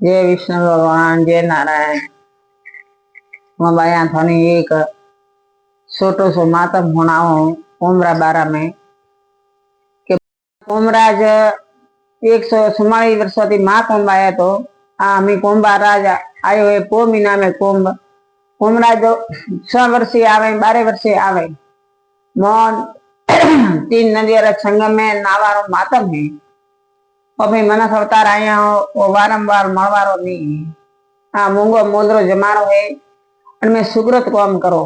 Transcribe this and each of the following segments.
जय विष्णु भगवान, जय नारायण। मैं बयां थानी एक छोटो सो मातम होनाओ कोमरा बारा में के कोमराज 144 वर्षों माँ कोंब आया तो मी कोंबा राजा आयो है पो महीना में कोंब कोमराज 6 वर्षीय आवे 12 वर्षीय आवे मोन 3 नदियों संगम में नावारो मातम है। अभी मनस अवतार आया हो वारंवार मळवारो नहीं। हाँ मूंगो मोदरो जमारो है और मैं सुकृत काम करो,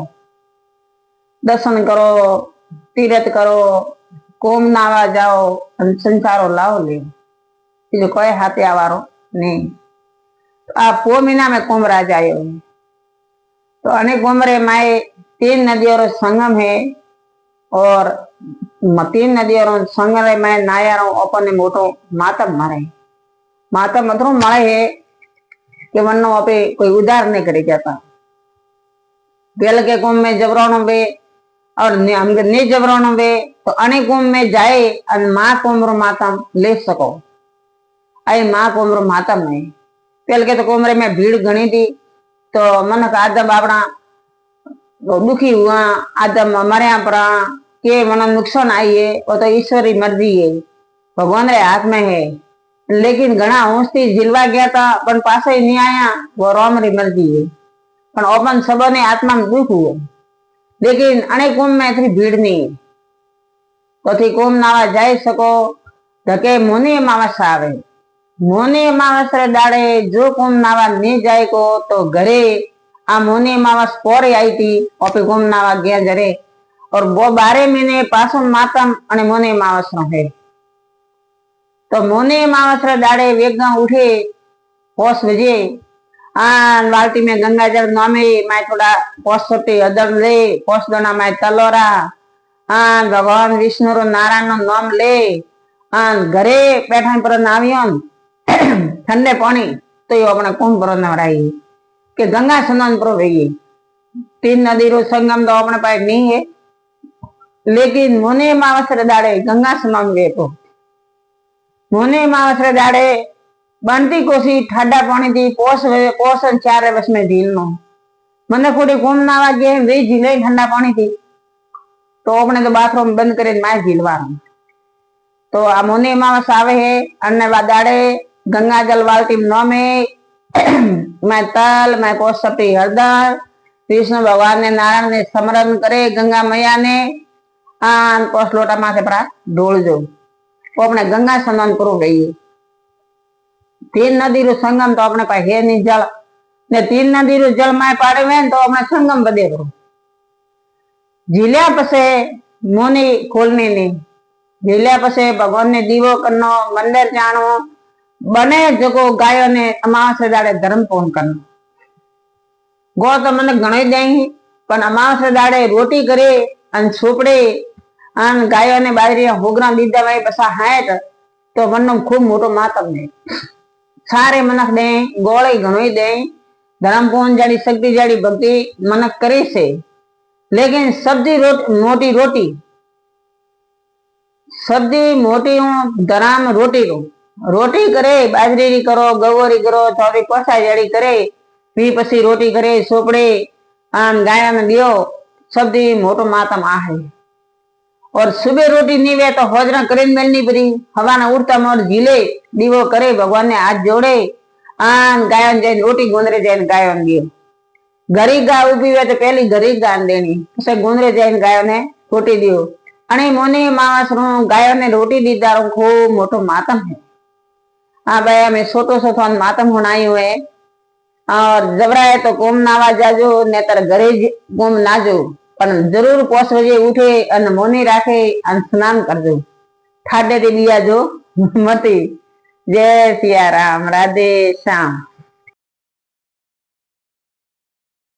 दर्शन करो, तीर्थ करो, कोम नावा जाओ, संसारो लाओ ले जो कोई हाथे आवारो नहीं। तो आप पो महीना में कोम राजा आयो है तो अनेक कोमरे माए 3 नदियों संगम है और 3 नदियों संगम में नायारो अपन ने मोटो मातम मारे मातम अतरो मळे है कि वनो आपे कोई उधार नहीं करे जाता। बेल के कुंभ में जबरोनो वे और नहीं जबरोनो वे तो अनेक कुंभ में जाए और माँ कुंभरो मातम ले सको। आई माँ कुंभरो मातम है पेल के तो कुंभरे में भीड़ घनी थी तो मन का आदम अपना दुखी हुआ आदम मरया पड़ा के मन नुकसान आई है वो तो ईश्वरी मर्जी है, भगवान रे हाथ में है। लेकिन घना होंशथी झीलवा गया था पण पासे नहीं आया वो राम री मर्जी है। पण ओपन सबने आत्मा में दुख हुआ लेकिन अनेक कुंभ में इतनी भीड़ नहीं तो थी कुंभ नावा जाई सको। धके मुनि अमावस्या आवे मुनि अमावस्या डाड़े जो कुंभ नावा नहीं जाए को तो घरे आ मुनि अमावस पोरे आई थी ओपे कुंभ नावा गया जरे और वो 12 महीने पासो मातम अने मुनि अमावस नो है। तो मुनि अमावस्या डाड़े वेगा उठे पोस बजे आन वाल्टी में गंगा जल नामे मैं थोड़ा पोसटी अदर ले पोस दना मैं तलोरा आन भगवान विष्णु रो नारायण नो नाम ले आन घरे बैठा पर नावियो ठंडे पानी तो यो अपना कुंभ पर नवराई के गंगा स्नान पर रही। 3 नदी रो संगम तो अपने पास नहीं है लेकिन मुनि अमावस्या दाड़े गंगा स्नान वे तो मुनि अमावस्या दाड़े बनती कोसी ठाडा पानी थी पोस 4 वर्ष में झील नो मन थोड़ी कुंभ नावा गए वे झीले ठंडा पानी थी तो अपने तो बाथरूम बंद करे माय झीलवा तो आ मुनि अमावस आवे है अन्य दाड़े गंगा जल वाल्टी नो में मैं तल मैं पोसती हरदर विष्णु भगवान ने नारायण ने स्मरण करे गंगा मैया ने आन पोस लोटा माथे पर ढोल जो तो अपने गंगा स्नान करो गई। 3 नदी रो संगम तो अपने पास है नहीं जल ने 3 नदी रो जल माय पाड़े में तो अपने संगम बदे करो झीलिया पसे मुनि खोलने नहीं झीलिया पसे भगवान ने दीवो करनो मंदिर जानो बने जगो गायों ने अमावस्या दाड़े धर्म पूर्ण करनो गो तो मन घणो दई पण अमावस्या दाड़े रोटी करे अन छोपड़े अन गायों ने बाजरी होगरा दीदा भाई बसा हाट तो मन खूब मोटो मातम है। सारे मनक दे गोळे घणो दे धर्म पूर्ण जाड़ी शक्ति जाड़ी भक्ति मनक करे से लेकिन सब्जी मोटी रोटी सब्जी मोटी धराम रोटी रो रोटी करे बाजरी री करो गवोरी करो थोड़ी पसा जड़ी करे भी पसी रोटी करे सोपड़े आन गाया में दियो सब्जी मोटो मातम आ है। और सुबह रोटी नहीं वे तो होजरा करे मिलनी पड़ी हवाना उड़ता मोर झीले दीवो करे भगवान ने हाथ जोड़े आन गायन जैन रोटी गुंदरे जैन गायन दियो घरी गाय उभी हुए तो पहली घरी गान देनी उसे गुंदरे जैन गायों ने रोटी दियो अने मुनि अमावस रो गायों ने रोटी दीदा रो खूब मोटो मातम है। हाँ भाई हमें छोटो सो थोन मातम होनाई हुए और जबराए तो कुंभ नावा जाजो नेतर घरे कुंभ ना जो पर जरूर पोस बजे उठे अन मोनी राखे अन स्नान करजो ठाडे दे लिया जो मती। जय सिया राम राधे श्याम।